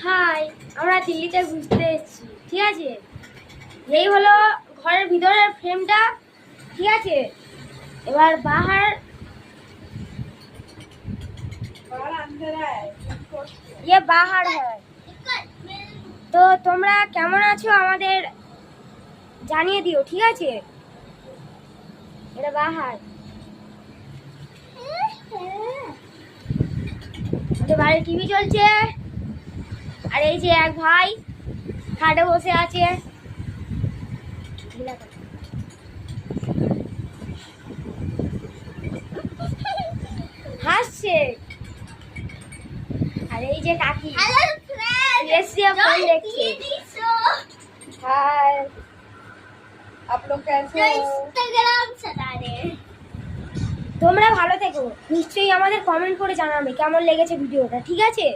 High, আমরা দিল্লিতে ঘুরতে এসেছি, ঠিক আছে। এই হলো ঘরের ভিতরের ফ্রেমটা, ঠিক আছে। এবার বাহার বাহার হ্যাঁ। তো তোমরা কেমন আছো আমাদের জানিয়ে দিও, ঠিক আছে। এটা বাহার, বাইরে টিভি চলছে। আর এই যে এক ভাই খাটে বসে আছে, হাসছে। আর এই যে কাকি ফোন দেখছে। हाय, आप लोग कैसे हो? इंस्टाग्राम चला रहे हैं। তোমরা ভালো থেকো, নিশ্চয়ই আমাদের কমেন্ট করে জানাবে কেমন লেগেছে ভিডিওটা, ঠিক আছে।